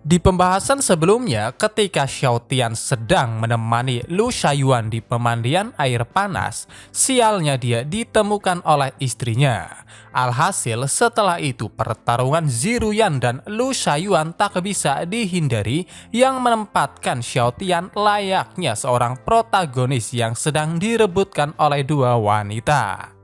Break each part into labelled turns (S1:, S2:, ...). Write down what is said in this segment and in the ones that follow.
S1: Di pembahasan sebelumnya, ketika Xiao Tian sedang menemani Lu Shaiyuan di pemandian air panas, sialnya dia ditemukan oleh istrinya. Alhasil, setelah itu pertarungan Ziruyan dan Lu Shaiyuan tak bisa dihindari yang menempatkan Xiao Tian layaknya seorang protagonis yang sedang direbutkan oleh dua wanita.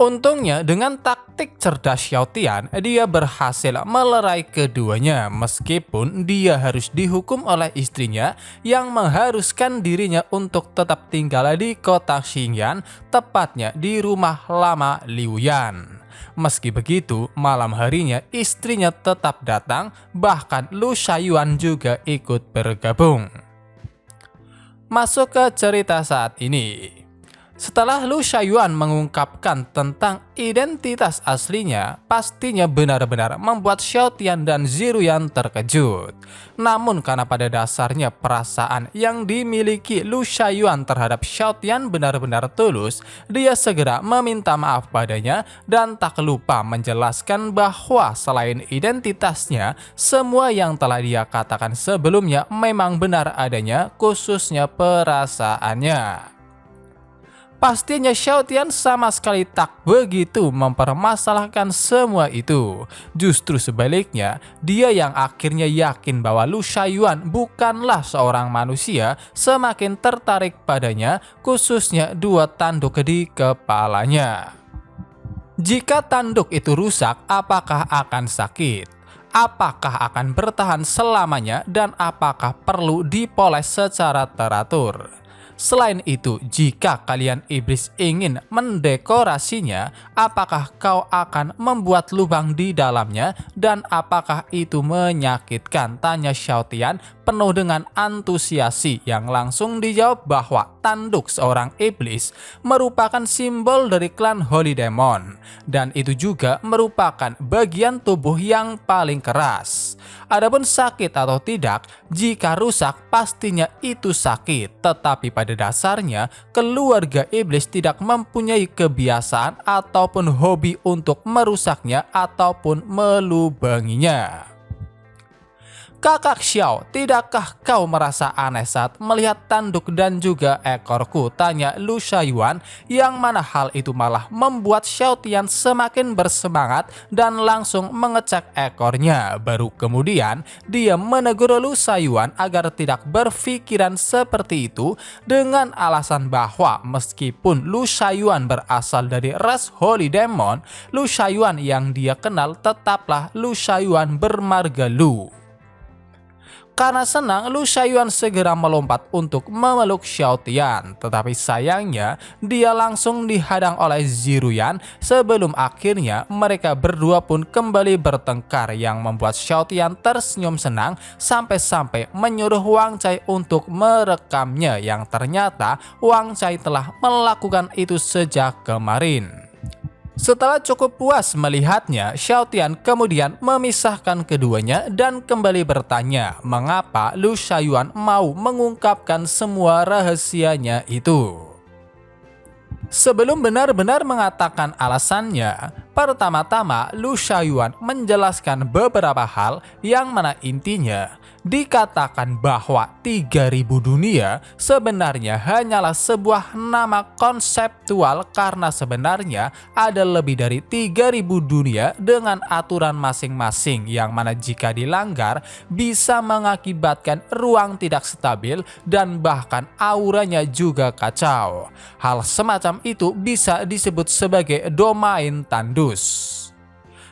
S1: Untungnya dengan taktik cerdas Xiao Tian, dia berhasil melerai keduanya meskipun dia harus dihukum oleh istrinya yang mengharuskan dirinya untuk tetap tinggal di kota Xingyan, tepatnya di rumah lama Liu Yan. Meski begitu, malam harinya istrinya tetap datang, bahkan Lu Shaiyuan juga ikut bergabung. Masuk ke cerita saat ini. Setelah Lu Shaiyuan mengungkapkan tentang identitas aslinya, pastinya benar-benar membuat Xiao Tian dan Ziruyan terkejut. Namun karena pada dasarnya perasaan yang dimiliki Lu Shaiyuan terhadap Xiao Tian benar-benar tulus, dia segera meminta maaf padanya dan tak lupa menjelaskan bahwa selain identitasnya, semua yang telah dia katakan sebelumnya memang benar adanya, khususnya perasaannya. Pastinya Xiao Tian sama sekali tak begitu mempermasalahkan semua itu. Justru sebaliknya, dia yang akhirnya yakin bahwa Lu Shaiyuan bukanlah seorang manusia, semakin tertarik padanya, khususnya dua tanduk di kepalanya. Jika tanduk itu rusak, apakah akan sakit? Apakah akan bertahan selamanya dan apakah perlu dipoles secara teratur? Selain itu, jika kalian iblis ingin mendekorasinya, apakah kau akan membuat lubang di dalamnya dan apakah itu menyakitkan? Tanya Xiao Tian penuh dengan antusiasi yang langsung dijawab bahwa tanduk seorang iblis merupakan simbol dari klan Holy Demon dan itu juga merupakan bagian tubuh yang paling keras. Adapun sakit atau tidak, jika rusak pastinya itu sakit, tetapi pada dasarnya keluarga iblis tidak mempunyai kebiasaan ataupun hobi untuk merusaknya ataupun melubanginya. Kakak Xiao, tidakkah kau merasa aneh saat melihat tanduk dan juga ekorku? Tanya Lu Shaiyuan, yang mana hal itu malah membuat Xiao Tian semakin bersemangat dan langsung mengecek ekornya. Baru kemudian dia menegur Lu Shaiyuan agar tidak berpikiran seperti itu dengan alasan bahwa meskipun Lu Shaiyuan berasal dari ras Holy Demon, Lu Shaiyuan yang dia kenal tetaplah Lu Shaiyuan bermarga Lu. Karena senang, Lu Shaiyuan segera melompat untuk memeluk Xiao Tian, tetapi sayangnya dia langsung dihadang oleh Ziruyan sebelum akhirnya mereka berdua pun kembali bertengkar yang membuat Xiao Tian tersenyum senang sampai-sampai menyuruh Wang Cai untuk merekamnya yang ternyata Wang Cai telah melakukan itu sejak kemarin. Setelah cukup puas melihatnya, Xiao Tian kemudian memisahkan keduanya dan kembali bertanya mengapa Lu Shaiyuan mau mengungkapkan semua rahasianya itu. Sebelum benar-benar mengatakan alasannya, pertama-tama Lu Shaiyuan menjelaskan beberapa hal yang mana intinya dikatakan bahwa 3000 dunia sebenarnya hanyalah sebuah nama konseptual karena sebenarnya ada lebih dari 3000 dunia dengan aturan masing-masing yang mana jika dilanggar bisa mengakibatkan ruang tidak stabil dan bahkan auranya juga kacau. Hal semacam itu bisa disebut sebagai domain tandus.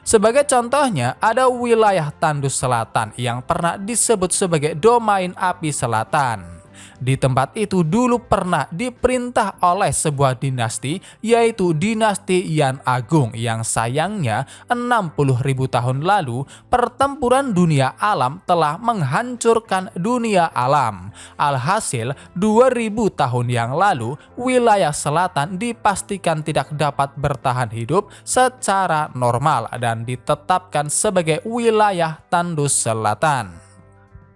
S1: Sebagai contohnya, ada wilayah Tandus Selatan yang pernah disebut sebagai domain api selatan. Di tempat itu dulu pernah diperintah oleh sebuah dinasti, yaitu dinasti Yan Agung yang sayangnya 60.000 tahun lalu pertempuran dunia alam telah menghancurkan dunia alam. Alhasil 2000 tahun yang lalu wilayah selatan dipastikan tidak dapat bertahan hidup secara normal dan ditetapkan sebagai wilayah Tandus Selatan.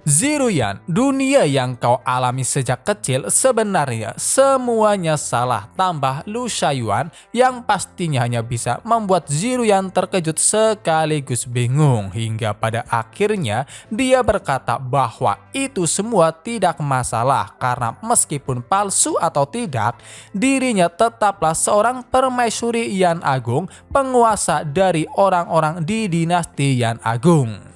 S1: Ziruyan, dunia yang kau alami sejak kecil sebenarnya semuanya salah tambah Lu Shaoyuan yang pastinya hanya bisa membuat Ziruyan terkejut sekaligus bingung hingga pada akhirnya dia berkata bahwa itu semua tidak masalah karena meskipun palsu atau tidak, dirinya tetaplah seorang permaisuri Yan Agung, penguasa dari orang-orang di dinasti Yan Agung.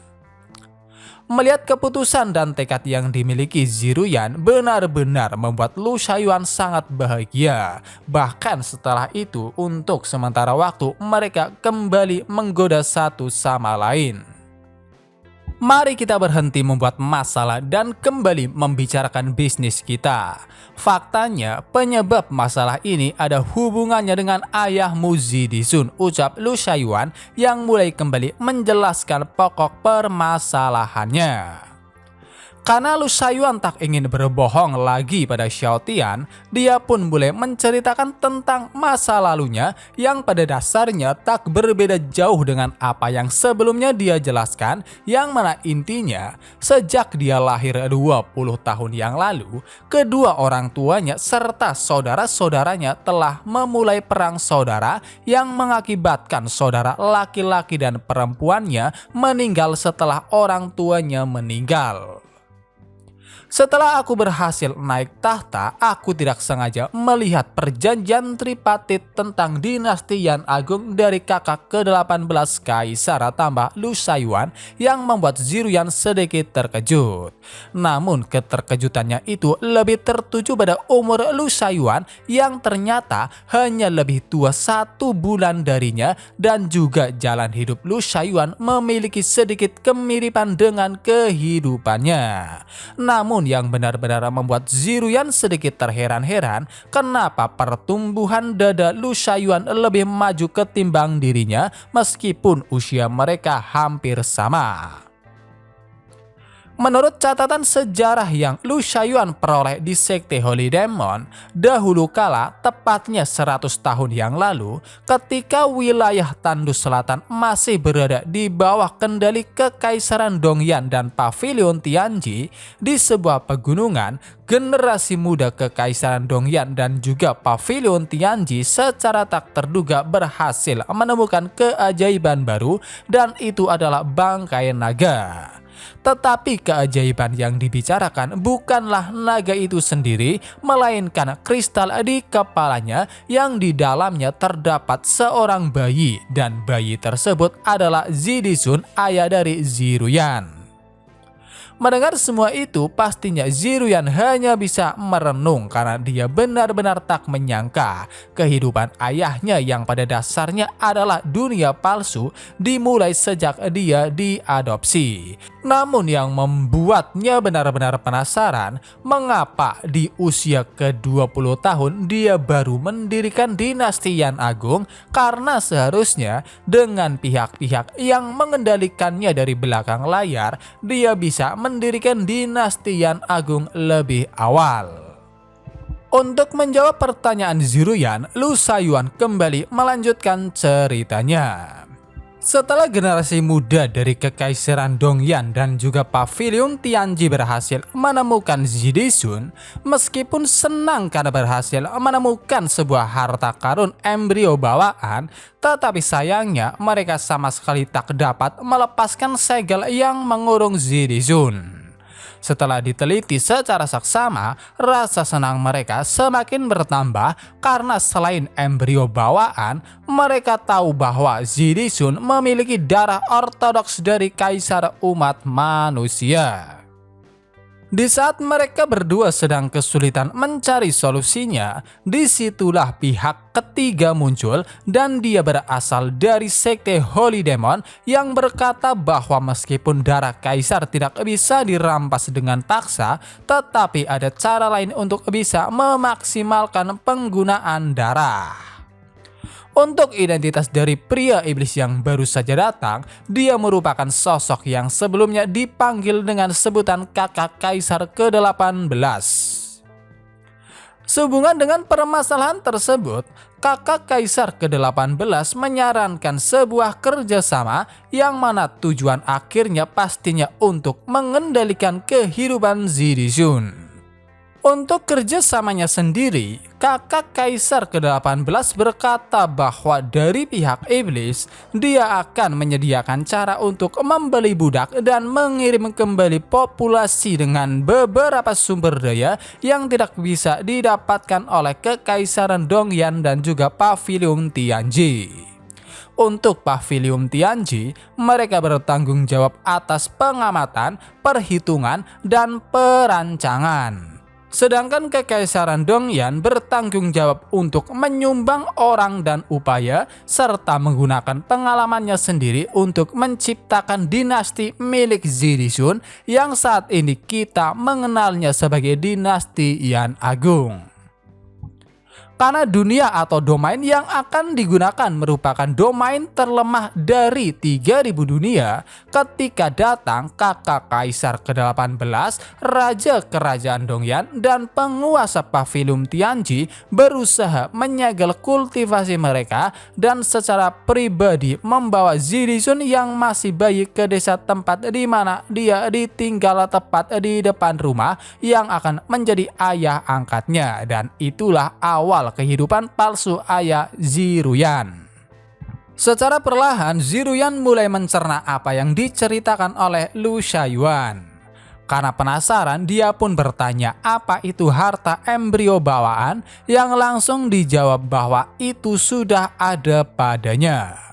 S1: Melihat keputusan dan tekad yang dimiliki Ziruyan benar-benar membuat Lu Shaoyuan sangat bahagia. Bahkan setelah itu untuk sementara waktu mereka kembali menggoda satu sama lain. Mari kita berhenti membuat masalah dan kembali membicarakan bisnis kita. Faktanya, penyebab masalah ini ada hubungannya dengan ayahmu Zidisun, ucap Lu Shaoyuan yang mulai kembali menjelaskan pokok permasalahannya. Karena Lu Shaoyuan tak ingin berbohong lagi pada Xiao Tian, dia pun mulai menceritakan tentang masa lalunya yang pada dasarnya tak berbeda jauh dengan apa yang sebelumnya dia jelaskan, yang mana intinya sejak dia lahir 20 tahun yang lalu, kedua orang tuanya serta saudara-saudaranya telah memulai perang saudara yang mengakibatkan saudara laki-laki dan perempuannya meninggal setelah orang tuanya meninggal. Setelah aku berhasil naik tahta, aku tidak sengaja melihat perjanjian tripartit tentang dinasti Yan Agung dari kakak ke-18 Kaisar tambah Lu Shaoyuan yang membuat Ziruyan sedikit terkejut. Namun keterkejutannya itu lebih tertuju pada umur Lu Shaoyuan yang ternyata hanya lebih tua 1 bulan darinya, dan juga jalan hidup Lu Shaoyuan memiliki sedikit kemiripan dengan kehidupannya. Namun yang benar-benar membuat Ziruyan sedikit terheran-heran kenapa pertumbuhan dada Lu Shaoyuan lebih maju ketimbang dirinya meskipun usia mereka hampir sama. Menurut catatan sejarah yang Lu Shaoyuan peroleh di Sekte Holy Demon, dahulu kala, tepatnya 100 tahun yang lalu, ketika wilayah Tandus Selatan masih berada di bawah kendali Kekaisaran Dongyan dan Pavilion Tianji, di sebuah pegunungan, generasi muda Kekaisaran Dongyan dan juga Pavilion Tianji secara tak terduga berhasil menemukan keajaiban baru, dan itu adalah bangkai naga. Tetapi keajaiban yang dibicarakan bukanlah naga itu sendiri, melainkan kristal di kepalanya yang di dalamnya terdapat seorang bayi, dan bayi tersebut adalah Zidisun, ayah dari Ziruyan. Mendengar semua itu, pastinya Ziruyan hanya bisa merenung karena dia benar-benar tak menyangka kehidupan ayahnya yang pada dasarnya adalah dunia palsu dimulai sejak dia diadopsi. Namun yang membuatnya benar-benar penasaran, mengapa di usia ke-20 tahun dia baru mendirikan dinasti Yan Agung, karena seharusnya dengan pihak-pihak yang mengendalikannya dari belakang layar, dia bisa mendirikan dinasti Yan Agung lebih awal. Untuk menjawab pertanyaan Ziruyan, Lu Shaoyuan kembali melanjutkan ceritanya. Setelah generasi muda dari Kekaisaran Dongyan dan juga Pavilion Tianji berhasil menemukan Zidisun, meskipun senang karena berhasil menemukan sebuah harta karun embrio bawaan, tetapi sayangnya mereka sama sekali tak dapat melepaskan segel yang mengurung Zidisun. Setelah diteliti secara saksama, rasa senang mereka semakin bertambah karena selain embrio bawaan, mereka tahu bahwa Zidisun memiliki darah ortodoks dari kaisar umat manusia. Di saat mereka berdua sedang kesulitan mencari solusinya, disitulah pihak ketiga muncul, dan dia berasal dari Sekte Holy Demon yang berkata bahwa meskipun darah kaisar tidak bisa dirampas dengan paksa, tetapi ada cara lain untuk bisa memaksimalkan penggunaan darah. Untuk identitas dari pria iblis yang baru saja datang, dia merupakan sosok yang sebelumnya dipanggil dengan sebutan kakak kaisar ke-18. Sehubungan dengan permasalahan tersebut, kakak kaisar ke-18 menyarankan sebuah kerjasama yang mana tujuan akhirnya pastinya untuk mengendalikan kehidupan Zidisun. Untuk kerjasamanya sendiri, kakak kaisar ke-18 berkata bahwa dari pihak iblis, dia akan menyediakan cara untuk membeli budak dan mengirim kembali populasi dengan beberapa sumber daya yang tidak bisa didapatkan oleh kekaisaran Dongyan dan juga Pavilion Tianji. Untuk Pavilion Tianji, mereka bertanggung jawab atas pengamatan, perhitungan, dan perancangan. Sedangkan Kekaisaran Dongyan bertanggung jawab untuk menyumbang orang dan upaya serta menggunakan pengalamannya sendiri untuk menciptakan dinasti milik Zidisun yang saat ini kita mengenalnya sebagai dinasti Yan Agung. Karena dunia atau domain yang akan digunakan merupakan domain terlemah dari 3000 dunia, ketika datang kakak kaisar ke-18, raja kerajaan Dongyan dan penguasa Pavilion Tianji berusaha menyegel kultivasi mereka dan secara pribadi membawa Zidisun yang masih bayi ke desa tempat di mana dia ditinggal tepat di depan rumah yang akan menjadi ayah angkatnya, dan itulah awal kehidupan palsu ayah Ziruyan. Secara perlahan Ziruyan mulai mencerna apa yang diceritakan oleh Lu Shaiyuan. Karena penasaran, dia pun bertanya apa itu harta embrio bawaan, yang langsung dijawab bahwa itu sudah ada padanya.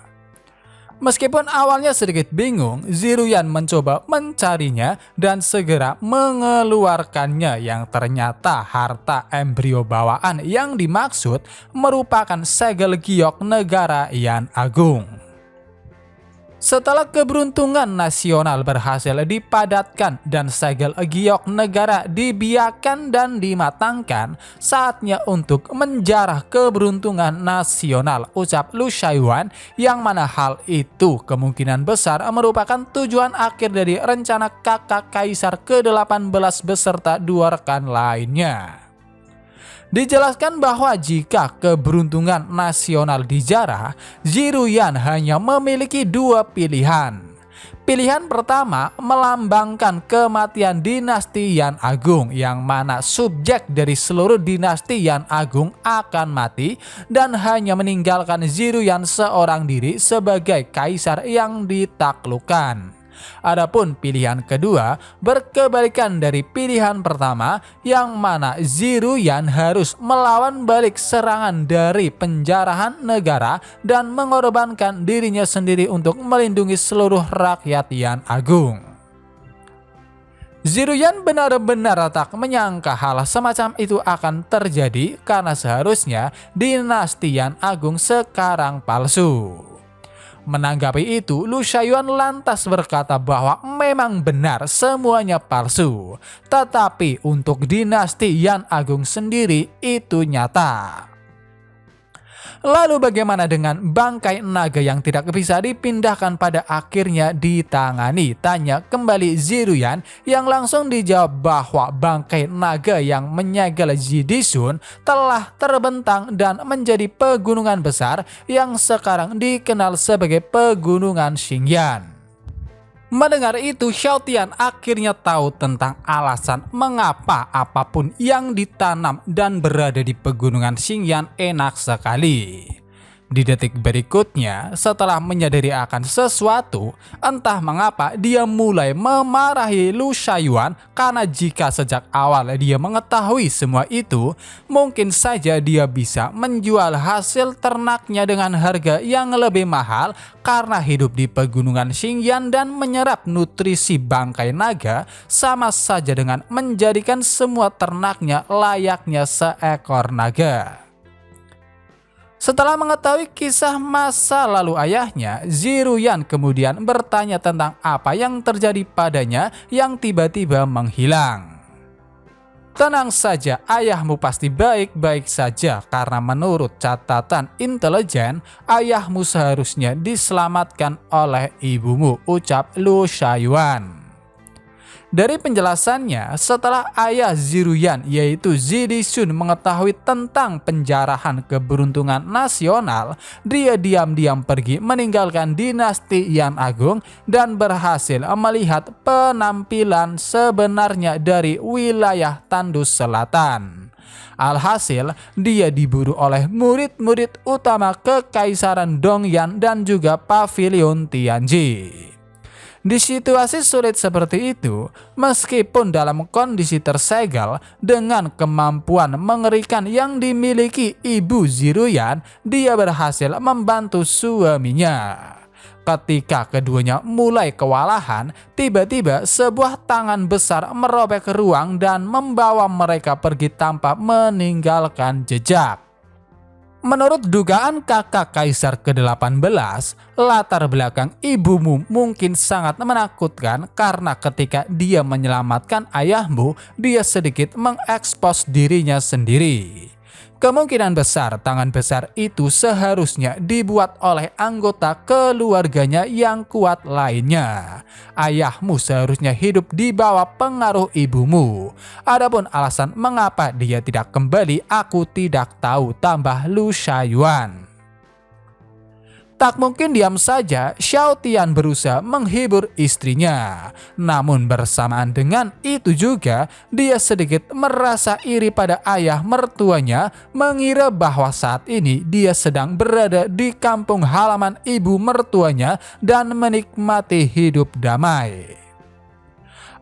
S1: Meskipun awalnya sedikit bingung, Ziruyan mencoba mencarinya dan segera mengeluarkannya, yang ternyata harta embrio bawaan yang dimaksud merupakan segel giok negara Yan Agung. Setelah keberuntungan nasional berhasil dipadatkan dan segel giok negara dibiarkan dan dimatangkan, saatnya untuk menjarah keberuntungan nasional, ucap Lu Shaiyuan, yang mana hal itu kemungkinan besar merupakan tujuan akhir dari rencana kakak kaisar ke-18 beserta dua rekan lainnya. Dijelaskan bahwa jika keberuntungan nasional dijarah, Ziruyan hanya memiliki dua pilihan. Pilihan pertama melambangkan kematian dinasti Yan Agung, yang mana subjek dari seluruh dinasti Yan Agung akan mati dan hanya meninggalkan Ziruyan seorang diri sebagai kaisar yang ditaklukkan. Adapun pilihan kedua berkebalikan dari pilihan pertama, yang mana Ziruyan harus melawan balik serangan dari penjarahan negara dan mengorbankan dirinya sendiri untuk melindungi seluruh rakyat Yan Agung. Ziruyan benar-benar tak menyangka hal semacam itu akan terjadi, karena seharusnya dinasti Yan Agung sekarang palsu. Menanggapi itu, Lu Shaiyuan lantas berkata bahwa memang benar semuanya palsu, tetapi untuk dinasti Yan Agung sendiri itu nyata. Lalu bagaimana dengan bangkai naga yang tidak bisa dipindahkan pada akhirnya ditangani? Tanya kembali Ziruyan, yang langsung dijawab bahwa bangkai naga yang menyegel Zidisun telah terbentang dan menjadi pegunungan besar yang sekarang dikenal sebagai Pegunungan Xingyan. Mendengar itu, Xiaotian akhirnya tahu tentang alasan mengapa apapun yang ditanam dan berada di Pegunungan Xingyan enak sekali. Di detik berikutnya, setelah menyadari akan sesuatu, entah mengapa dia mulai memarahi Lu Shaiyuan, karena jika sejak awal dia mengetahui semua itu, mungkin saja dia bisa menjual hasil ternaknya dengan harga yang lebih mahal karena hidup di Pegunungan Xingyan dan menyerap nutrisi bangkai naga sama saja dengan menjadikan semua ternaknya layaknya seekor naga. Setelah mengetahui kisah masa lalu ayahnya, Ziruyan kemudian bertanya tentang apa yang terjadi padanya yang tiba-tiba menghilang. Tenang saja, ayahmu pasti baik-baik saja, karena menurut catatan intelijen, ayahmu seharusnya diselamatkan oleh ibumu, ucap Lu Shaiyuan. Dari penjelasannya, setelah ayah Ziruyan yaitu Zidisun mengetahui tentang penjarahan keberuntungan nasional, dia diam-diam pergi meninggalkan dinasti Yan Agung dan berhasil melihat penampilan sebenarnya dari wilayah Tandus Selatan. Alhasil, dia diburu oleh murid-murid utama Kekaisaran Dongyan dan juga Pavilion Tianji. Di situasi sulit seperti itu, meskipun dalam kondisi tersegel dengan kemampuan mengerikan yang dimiliki Ibu Ziruyan, dia berhasil membantu suaminya. Ketika keduanya mulai kewalahan, tiba-tiba sebuah tangan besar merobek ruang dan membawa mereka pergi tanpa meninggalkan jejak. Menurut dugaan kakak kaisar ke-18, latar belakang ibumu mungkin sangat menakutkan karena ketika dia menyelamatkan ayahmu, dia sedikit mengekspos dirinya sendiri. Kemungkinan besar tangan besar itu seharusnya dibuat oleh anggota keluarganya yang kuat lainnya. Ayahmu seharusnya hidup di bawah pengaruh ibumu. Adapun alasan mengapa dia tidak kembali, aku tidak tahu, tambah Lu Shaiyuan. Tak mungkin diam saja, Xiao Tian berusaha menghibur istrinya. Namun bersamaan dengan itu juga, dia sedikit merasa iri pada ayah mertuanya, mengira bahwa saat ini dia sedang berada di kampung halaman ibu mertuanya dan menikmati hidup damai.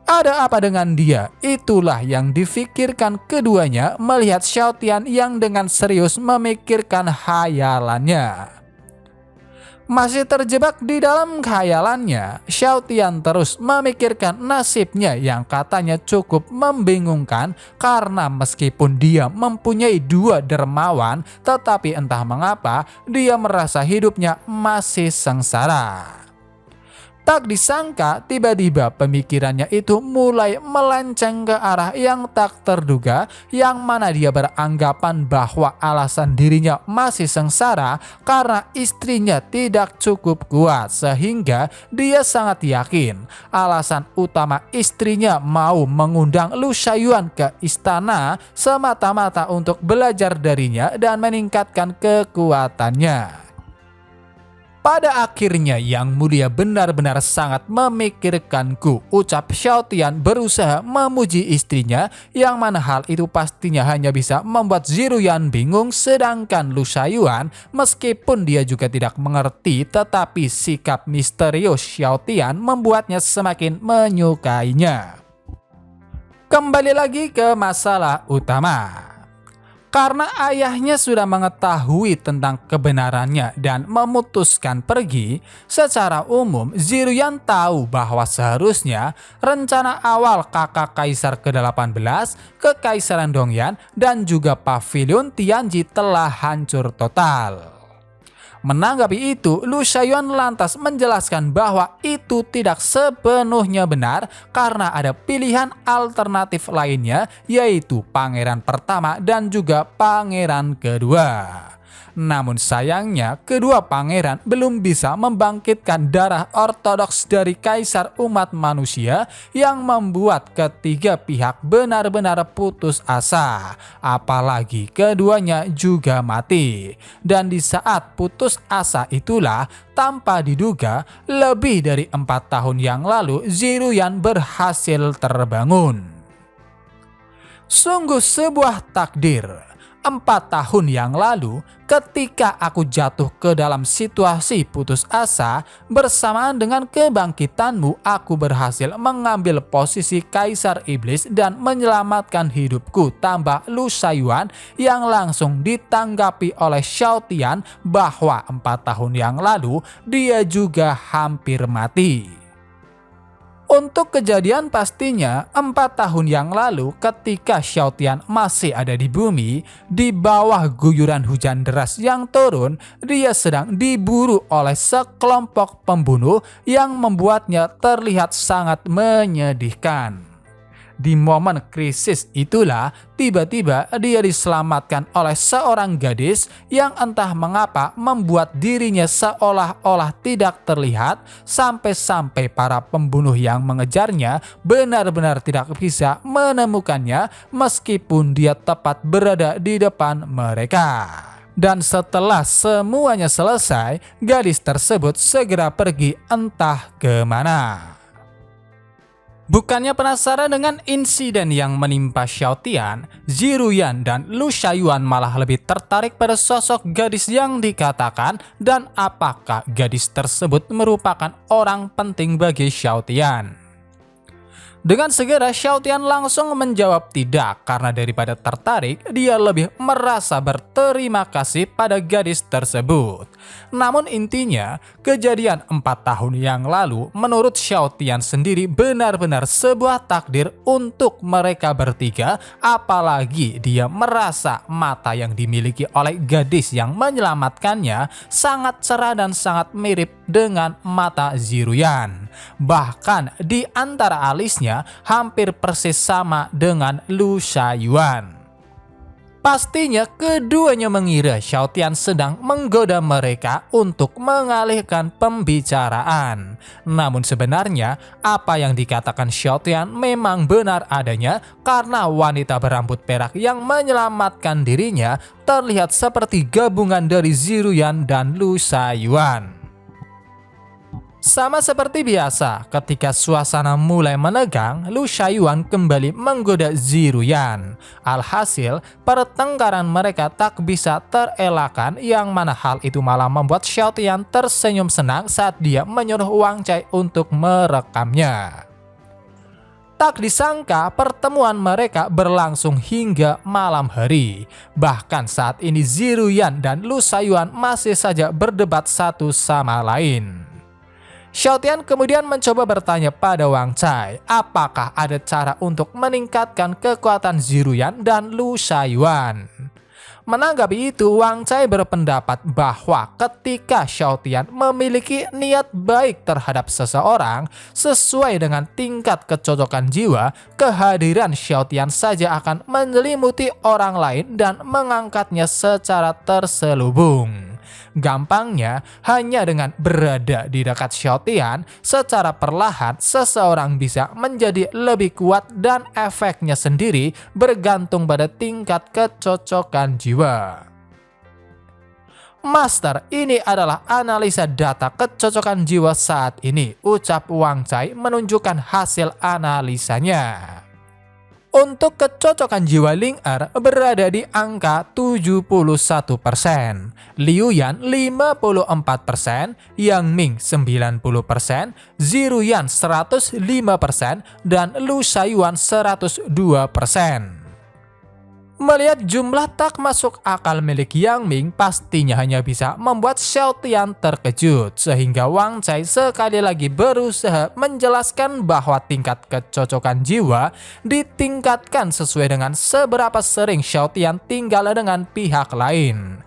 S1: Ada apa dengan dia? Itulah yang difikirkan keduanya melihat Xiao Tian yang dengan serius memikirkan khayalannya. Masih terjebak di dalam khayalannya, Xiao Tian terus memikirkan nasibnya yang katanya cukup membingungkan karena meskipun dia mempunyai dua dermawan, tetapi entah mengapa dia merasa hidupnya masih sengsara. Tak disangka, tiba-tiba pemikirannya itu mulai melenceng ke arah yang tak terduga, yang mana dia beranggapan bahwa alasan dirinya masih sengsara karena istrinya tidak cukup kuat, sehingga dia sangat yakin alasan utama istrinya mau mengundang Lu Shaiyuan ke istana semata-mata untuk belajar darinya dan meningkatkan kekuatannya. Pada akhirnya Yang Mulia benar-benar sangat memikirkanku, ucap Xiao Tian berusaha memuji istrinya, yang mana hal itu pastinya hanya bisa membuat Ziruyan bingung, sedangkan Lu Shaiyuan meskipun dia juga tidak mengerti, tetapi sikap misterius Xiao Tian membuatnya semakin menyukainya. Kembali lagi ke masalah utama. Karena ayahnya sudah mengetahui tentang kebenarannya dan memutuskan pergi, secara umum Ziruyan tahu bahwa seharusnya rencana awal kakak kaisar ke-18, Kekaisaran Dongyan, dan juga Pavilion Tianji telah hancur total. Menanggapi itu, Lu Shaiyuan lantas menjelaskan bahwa itu tidak sepenuhnya benar karena ada pilihan alternatif lainnya, yaitu pangeran pertama dan juga pangeran kedua. Namun sayangnya, kedua pangeran belum bisa membangkitkan darah ortodoks dari kaisar umat manusia, yang membuat ketiga pihak benar-benar putus asa. Apalagi keduanya juga mati. Dan di saat putus asa itulah, tanpa diduga, lebih dari 4 tahun yang lalu Ziruyan berhasil terbangun. Sungguh sebuah takdir. 4 tahun yang lalu, ketika aku jatuh ke dalam situasi putus asa, bersamaan dengan kebangkitanmu, aku berhasil mengambil posisi Kaisar Iblis dan menyelamatkan hidupku, tambah Lu Shaiyuan, yang langsung ditanggapi oleh Xiao Tian bahwa 4 tahun yang lalu dia juga hampir mati. Untuk kejadian pastinya 4 tahun yang lalu, ketika Xiao Tian masih ada di bumi, di bawah guyuran hujan deras yang turun, dia sedang diburu oleh sekelompok pembunuh yang membuatnya terlihat sangat menyedihkan. Di momen krisis itulah tiba-tiba dia diselamatkan oleh seorang gadis yang entah mengapa membuat dirinya seolah-olah tidak terlihat, sampai-sampai para pembunuh yang mengejarnya benar-benar tidak bisa menemukannya meskipun dia tepat berada di depan mereka. Dan setelah semuanya selesai, gadis tersebut segera pergi entah kemana. Bukannya penasaran dengan insiden yang menimpa Xiao Tian, Ziruyan dan Lu Shaiyuan malah lebih tertarik pada sosok gadis yang dikatakan dan apakah gadis tersebut merupakan orang penting bagi Xiao Tian. Dengan segera Xiao Tian langsung menjawab tidak, karena daripada tertarik, dia lebih merasa berterima kasih pada gadis tersebut. Namun intinya, kejadian 4 tahun yang lalu menurut Xiao Tian sendiri benar-benar sebuah takdir untuk mereka bertiga, apalagi dia merasa mata yang dimiliki oleh gadis yang menyelamatkannya sangat cerah dan sangat mirip dengan mata Ziruyan. Bahkan di antara alisnya hampir persis sama dengan Lu Shaiyuan. Pastinya keduanya mengira Xiao Tian sedang menggoda mereka untuk mengalihkan pembicaraan. Namun sebenarnya apa yang dikatakan Xiao Tian memang benar adanya, karena wanita berambut perak yang menyelamatkan dirinya terlihat seperti gabungan dari Ziruyan dan Lu Shaiyuan. Sama seperti biasa, ketika suasana mulai menegang, Lu Shaiyuan kembali menggoda Ziruyan. Alhasil, pertengkaran mereka tak bisa terelakkan, yang mana hal itu malah membuat Xiao Tian tersenyum senang saat dia menyuruh Wang Cai untuk merekamnya. Tak disangka pertemuan mereka berlangsung hingga malam hari. Bahkan saat ini Ziruyan dan Lu Shaiyuan masih saja berdebat satu sama lain. Xiao Tian kemudian mencoba bertanya pada Wang Cai, apakah ada cara untuk meningkatkan kekuatan Ziruyan dan Lu Shaiyuan. Menanggapi itu, Wang Cai berpendapat bahwa ketika Xiao Tian memiliki niat baik terhadap seseorang sesuai dengan tingkat kecocokan jiwa, kehadiran Xiao Tian saja akan menyelimuti orang lain dan mengangkatnya secara terselubung. Gampangnya, hanya dengan berada di dekat Xiao Tian, secara perlahan seseorang bisa menjadi lebih kuat dan efeknya sendiri bergantung pada tingkat kecocokan jiwa. Master, ini adalah analisa data kecocokan jiwa saat ini, ucap Wang Cai menunjukkan hasil analisanya. Untuk kecocokan jiwa Ling Er berada di angka 71%, Liu Yan 54%, Yang Ming 90%, Ziruyan 105%, dan Lu Shaiyuan 102%. Melihat jumlah tak masuk akal milik Yang Ming pastinya hanya bisa membuat Xiao Tian terkejut, sehingga Wang Cai sekali lagi berusaha menjelaskan bahwa tingkat kecocokan jiwa ditingkatkan sesuai dengan seberapa sering Xiao Tian tinggal dengan pihak lain.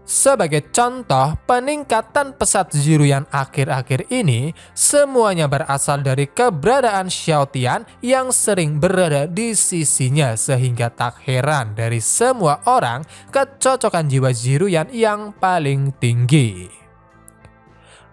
S1: Sebagai contoh, peningkatan pesat Ziruyan akhir-akhir ini semuanya berasal dari keberadaan Xiao Tian yang sering berada di sisinya, sehingga tak heran dari semua orang kecocokan jiwa Ziruyan yang paling tinggi.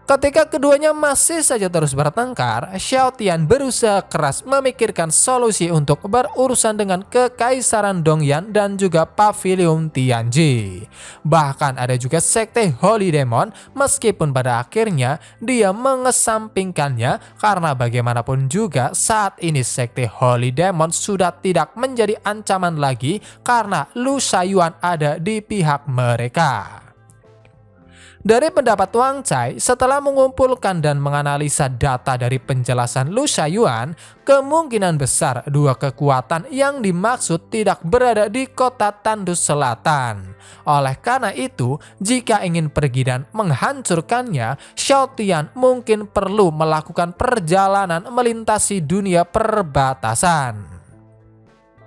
S1: Ketika keduanya masih saja terus bertengkar, Xiao Tian berusaha keras memikirkan solusi untuk berurusan dengan Kekaisaran Dongyan dan juga Pavilion Tianji. Bahkan ada juga sekte Holy Demon, meskipun pada akhirnya dia mengesampingkannya, karena bagaimanapun juga saat ini sekte Holy Demon sudah tidak menjadi ancaman lagi karena Lu Shaiyuan ada di pihak mereka. Dari pendapat Wang Cai, setelah mengumpulkan dan menganalisa data dari penjelasan Lu Shaiyuan, kemungkinan besar dua kekuatan yang dimaksud tidak berada di kota Tandus Selatan. Oleh karena itu, jika ingin pergi dan menghancurkannya, Xiao Tian mungkin perlu melakukan perjalanan melintasi dunia perbatasan.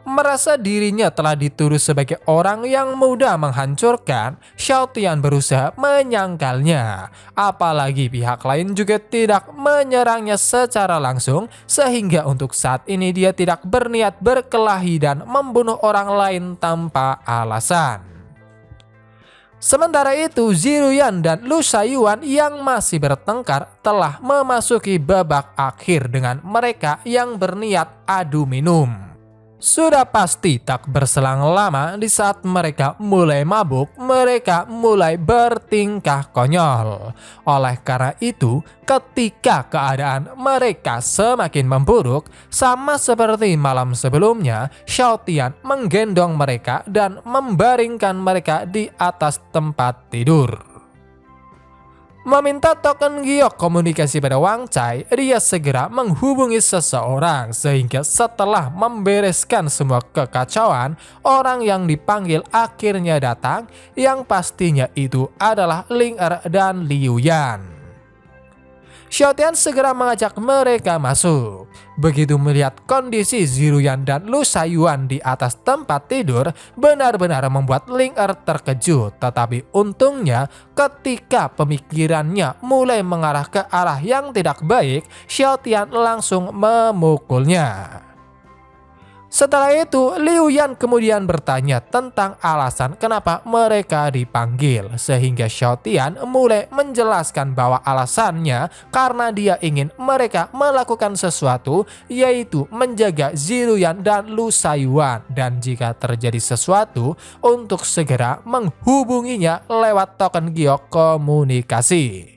S1: Merasa dirinya telah dituduh sebagai orang yang mudah menghancurkan, Xiao Tian berusaha menyangkalnya. Apalagi pihak lain juga tidak menyerangnya secara langsung, sehingga untuk saat ini dia tidak berniat berkelahi dan membunuh orang lain tanpa alasan. Sementara itu, Ziruyan dan Lu Shaiyuan yang masih bertengkar telah memasuki babak akhir dengan mereka yang berniat adu minum. Sudah pasti tak berselang lama di saat mereka mulai mabuk, mereka mulai bertingkah konyol. Oleh karena itu, ketika keadaan mereka semakin memburuk, sama seperti malam sebelumnya, Xiao Tian menggendong mereka dan membaringkan mereka di atas tempat tidur. Meminta token giok komunikasi pada Wang Cai, dia segera menghubungi seseorang sehingga setelah membereskan semua kekacauan, orang yang dipanggil akhirnya datang, yang pastinya itu adalah Ling Er dan Liu Yan. Xiao Tian segera mengajak mereka masuk. Begitu melihat kondisi Ziruyan dan Lu Shaiyuan di atas tempat tidur, benar-benar membuat Ling Er terkejut. Tetapi untungnya ketika pemikirannya mulai mengarah ke arah yang tidak baik, Xiao Tian langsung memukulnya. Setelah itu, Liu Yan kemudian bertanya tentang alasan kenapa mereka dipanggil, sehingga Xiao Tian mulai menjelaskan bahwa alasannya karena dia ingin mereka melakukan sesuatu, yaitu menjaga Ziruyan dan Lu Shaiyuan, dan jika terjadi sesuatu untuk segera menghubunginya lewat token giok komunikasi.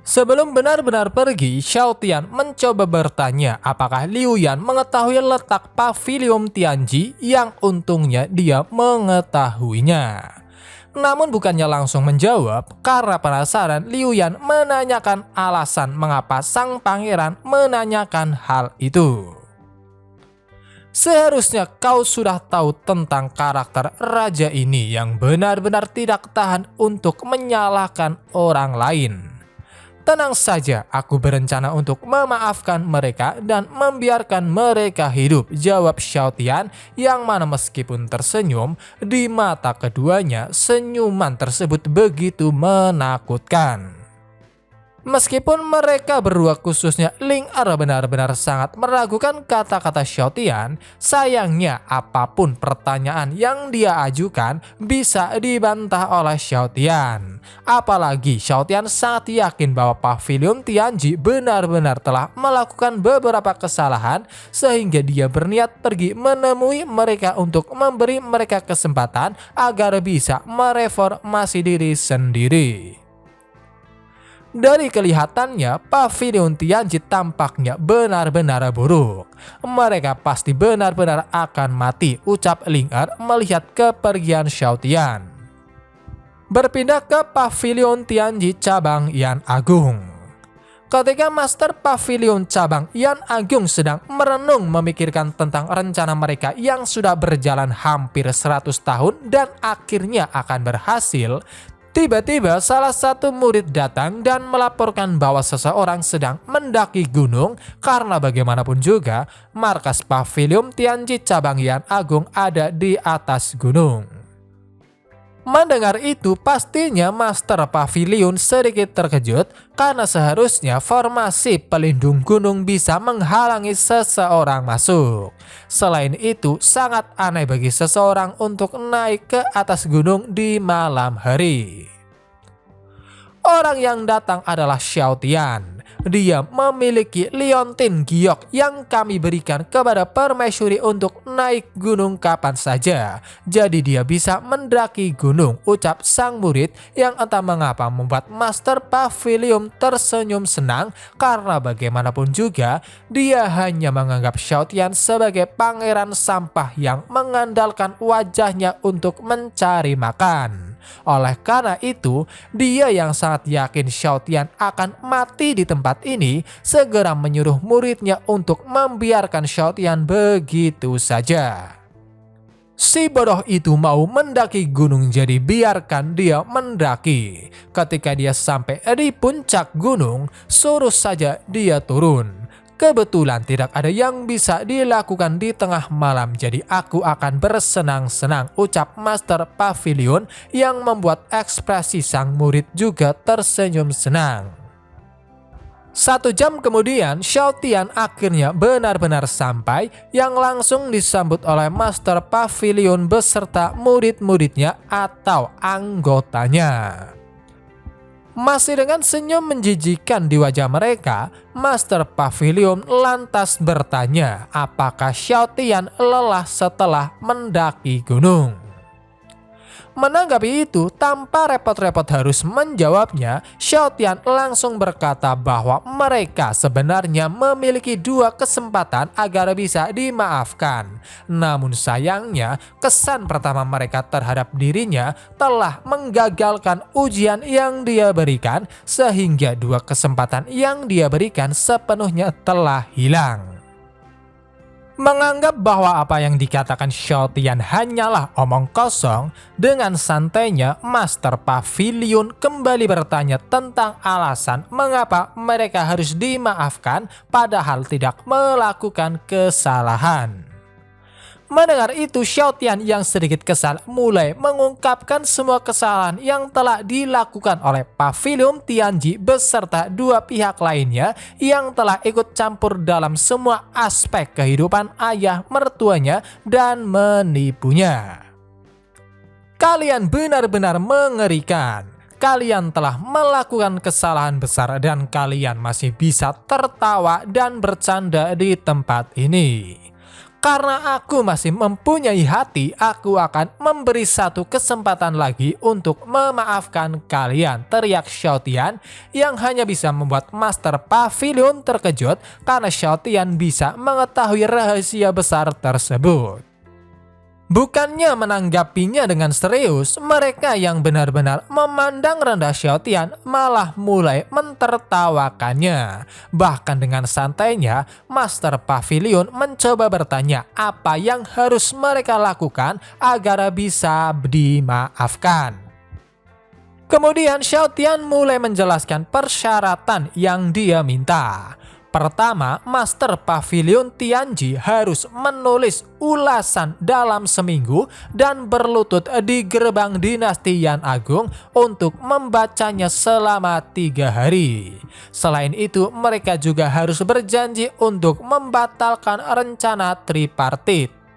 S1: Sebelum benar-benar pergi, Xiao Tian mencoba bertanya apakah Liu Yan mengetahui letak pavilion Tianji, yang untungnya dia mengetahuinya. Namun bukannya langsung menjawab, karena penasaran Liu Yan menanyakan alasan mengapa sang pangeran menanyakan hal itu. Seharusnya kau sudah tahu tentang karakter raja ini yang benar-benar tidak tahan untuk menyalahkan orang lain. Tenang saja, aku berencana untuk memaafkan mereka dan membiarkan mereka hidup, jawab Xiao Tian, yang mana meskipun tersenyum, di mata keduanya senyuman tersebut begitu menakutkan. Meskipun mereka berdua khususnya Ling Er benar-benar sangat meragukan kata-kata Xiao Tian, sayangnya apapun pertanyaan yang dia ajukan bisa dibantah oleh Xiao Tian. Apalagi Xiao Tian sangat yakin bahwa pavilion Tianji benar-benar telah melakukan beberapa kesalahan, sehingga dia berniat pergi menemui mereka untuk memberi mereka kesempatan agar bisa mereformasi diri sendiri. Dari kelihatannya, pavilion Tianji tampaknya benar-benar buruk. Mereka pasti benar-benar akan mati, ucap Ling Er melihat kepergian Xiao Tian. Berpindah ke pavilion Tianji cabang Yan Agung. Ketika Master Pavilion cabang Yan Agung sedang merenung memikirkan tentang rencana mereka yang sudah berjalan hampir 100 tahun dan akhirnya akan berhasil, tiba-tiba salah satu murid datang dan melaporkan bahwa seseorang sedang mendaki gunung, karena bagaimanapun juga markas pavilion Tianji cabang Yan Agung ada di atas gunung. Mendengar itu, pastinya Master Pavilion sedikit terkejut karena seharusnya formasi pelindung gunung bisa menghalangi seseorang masuk. Selain itu, sangat aneh bagi seseorang untuk naik ke atas gunung di malam hari. Orang yang datang adalah Xiao Tian. Dia memiliki liontin giok yang kami berikan kepada permaisuri untuk naik gunung kapan saja. Jadi dia bisa mendaki gunung, ucap sang murid yang entah mengapa membuat Master Pavilion tersenyum senang, karena bagaimanapun juga dia hanya menganggap Xiao Tian sebagai pangeran sampah yang mengandalkan wajahnya untuk mencari makan. Oleh karena itu, dia yang sangat yakin Xiao Tian akan mati di tempat ini, segera menyuruh muridnya untuk membiarkan Xiao Tian begitu saja. Si bodoh itu mau mendaki gunung, jadi biarkan dia mendaki. Ketika dia sampai di puncak gunung, suruh saja dia turun. Kebetulan tidak ada yang bisa dilakukan di tengah malam, jadi aku akan bersenang-senang, ucap Master Pavilion yang membuat ekspresi sang murid juga tersenyum senang. 1 jam kemudian, Xiao Tian akhirnya benar-benar sampai, yang langsung disambut oleh Master Pavilion beserta murid-muridnya atau anggotanya. Masih dengan senyum menjijikan di wajah mereka, Master Pavilion lantas bertanya apakah Xiao Tian lelah setelah mendaki gunung. Menanggapi itu, tanpa repot-repot harus menjawabnya, Xiao Tian langsung berkata bahwa mereka sebenarnya memiliki 2 kesempatan agar bisa dimaafkan. Namun sayangnya, kesan pertama mereka terhadap dirinya telah menggagalkan ujian yang dia berikan, sehingga 2 kesempatan yang dia berikan sepenuhnya telah hilang. Menganggap bahwa apa yang dikatakan Xiao Tian hanyalah omong kosong, dengan santainya Master Pavilion kembali bertanya tentang alasan mengapa mereka harus dimaafkan padahal tidak melakukan kesalahan. Mendengar itu, Xiao Tian yang sedikit kesal mulai mengungkapkan semua kesalahan yang telah dilakukan oleh Pavilion Tianji beserta 2 pihak lainnya yang telah ikut campur dalam semua aspek kehidupan ayah mertuanya dan menipunya. Kalian benar-benar mengerikan. Kalian telah melakukan kesalahan besar dan kalian masih bisa tertawa dan bercanda di tempat ini. Karena aku masih mempunyai hati, aku akan memberi 1 kesempatan lagi untuk memaafkan kalian, teriak Xiao Tian yang hanya bisa membuat Master Pavilion terkejut karena Xiao Tian bisa mengetahui rahasia besar tersebut. Bukannya menanggapinya dengan serius, mereka yang benar-benar memandang rendah Xiao Tian malah mulai mentertawakannya. Bahkan dengan santainya, Master Pavilion mencoba bertanya apa yang harus mereka lakukan agar bisa dimaafkan. Kemudian Xiao Tian mulai menjelaskan persyaratan yang dia minta. Pertama, Master Pavilion Tianji harus menulis ulasan dalam seminggu dan berlutut di gerbang dinasti Yan Agung untuk membacanya selama 3 hari. Selain itu, mereka juga harus berjanji untuk membatalkan rencana tripartit.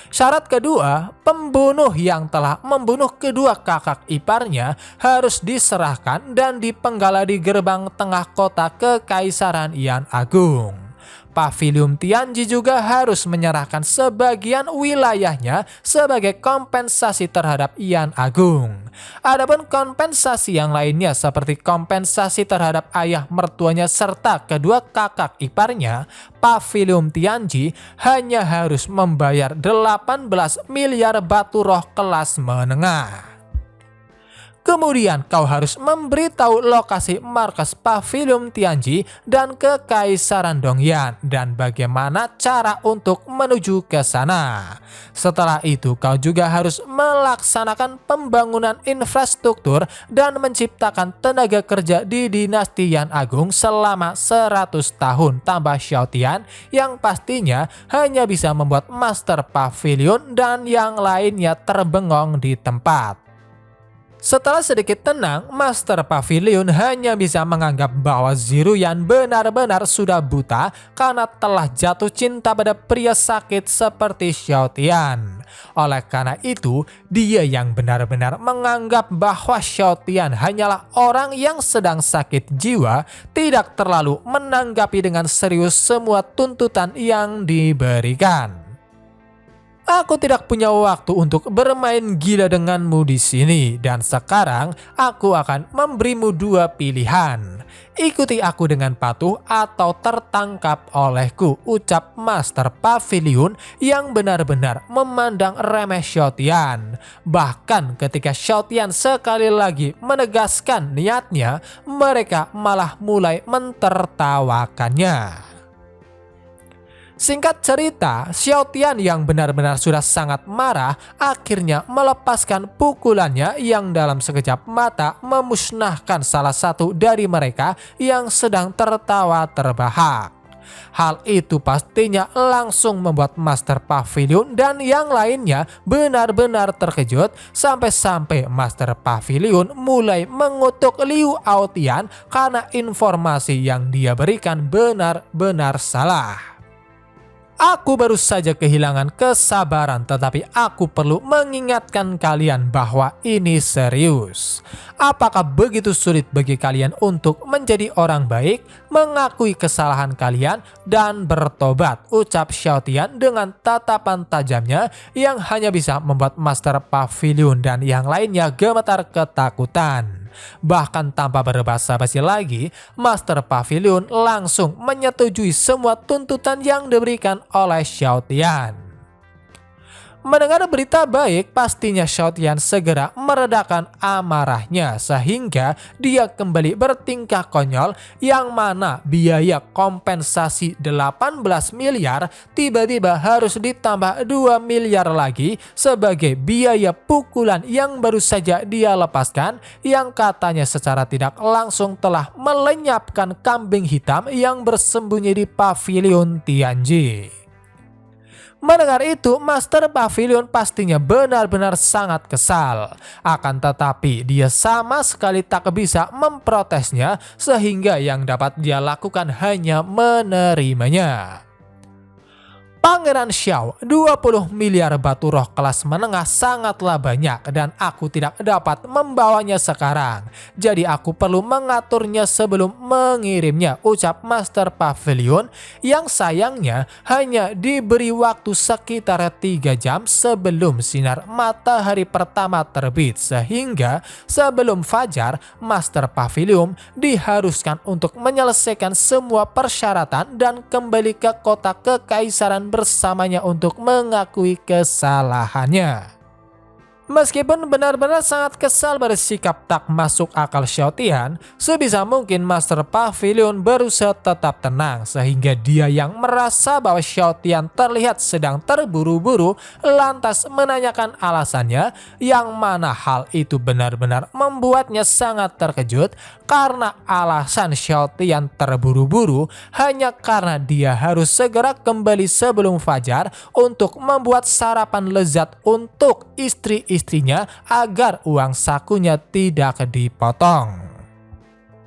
S1: Syarat kedua, pembunuh yang telah membunuh kedua kakak iparnya harus diserahkan dan dipenggal di gerbang tengah kota Kekaisaran Yan Agung. Pavilion Tianji juga harus menyerahkan sebagian wilayahnya sebagai kompensasi terhadap Yan Agung. Adapun kompensasi yang lainnya seperti kompensasi terhadap ayah mertuanya serta kedua kakak iparnya, Pavilion Tianji hanya harus membayar 18 miliar batu roh kelas menengah. Kemudian kau harus memberitahu lokasi markas Pavilion Tianji dan Kekaisaran Dongyan dan bagaimana cara untuk menuju ke sana. Setelah itu kau juga harus melaksanakan pembangunan infrastruktur dan menciptakan tenaga kerja di dinasti Yan Agung selama 100 tahun tambah Xiao Tian yang pastinya hanya bisa membuat Master Pavilion dan yang lainnya terbengong di tempat. Setelah sedikit tenang, Master Pavilion hanya bisa menganggap bahwa Ziruyan benar-benar sudah buta karena telah jatuh cinta pada pria sakit seperti Xiao Tian. Oleh karena itu, dia yang benar-benar menganggap bahwa Xiao Tian hanyalah orang yang sedang sakit jiwa, tidak terlalu menanggapi dengan serius semua tuntutan yang diberikan. Aku tidak punya waktu untuk bermain gila denganmu di sini dan sekarang aku akan memberimu 2 pilihan. Ikuti aku dengan patuh atau tertangkap olehku, ucap Master Pavilion yang benar-benar memandang remeh Xiao Tian. Bahkan ketika Xiao Tian sekali lagi menegaskan niatnya, mereka malah mulai mentertawakannya. Singkat cerita, Xiao Tian yang benar-benar sudah sangat marah akhirnya melepaskan pukulannya yang dalam sekejap mata memusnahkan salah satu dari mereka yang sedang tertawa terbahak. Hal itu pastinya langsung membuat Master Pavilion dan yang lainnya benar-benar terkejut sampai-sampai Master Pavilion mulai mengutuk Liu Aotian karena informasi yang dia berikan benar-benar salah. Aku baru saja kehilangan kesabaran, tetapi aku perlu mengingatkan kalian bahwa ini serius. Apakah begitu sulit bagi kalian untuk menjadi orang baik, mengakui kesalahan kalian, dan bertobat? Ucap Xiao Tian dengan tatapan tajamnya yang hanya bisa membuat Master Pavilion dan yang lainnya gemetar ketakutan. Bahkan tanpa berbasa-basi lagi, Master Pavilion langsung menyetujui semua tuntutan yang diberikan oleh Xiao Tian. Mendengar berita baik, pastinya Xiao Tian segera meredakan amarahnya sehingga dia kembali bertingkah konyol, yang mana biaya kompensasi 18 miliar tiba-tiba harus ditambah 2 miliar lagi sebagai biaya pukulan yang baru saja dia lepaskan, yang katanya secara tidak langsung telah melenyapkan kambing hitam yang bersembunyi di pavilion Tianji. Mendengar itu, Master Pavilion pastinya benar-benar sangat kesal. Akan tetapi dia sama sekali tak bisa memprotesnya, sehingga yang dapat dia lakukan hanya menerimanya. Pangeran Xiao, 20 miliar batu roh kelas menengah sangatlah banyak dan aku tidak dapat membawanya sekarang. Jadi aku perlu mengaturnya sebelum mengirimnya, ucap Master Pavilion yang sayangnya hanya diberi waktu sekitar 3 jam sebelum sinar matahari pertama terbit, sehingga sebelum fajar Master Pavilion diharuskan untuk menyelesaikan semua persyaratan dan kembali ke kota kekaisaran bersamanya untuk mengakui kesalahannya. Meskipun benar-benar sangat kesal bersikap tak masuk akal Xiao Tian, sebisa mungkin Master Pavilion berusaha tetap tenang sehingga dia yang merasa bahwa Xiao Tian terlihat sedang terburu-buru lantas menanyakan alasannya, yang mana hal itu benar-benar membuatnya sangat terkejut karena alasan Xiao Tian terburu-buru hanya karena dia harus segera kembali sebelum fajar untuk membuat sarapan lezat untuk istrinya agar uang sakunya tidak dipotong.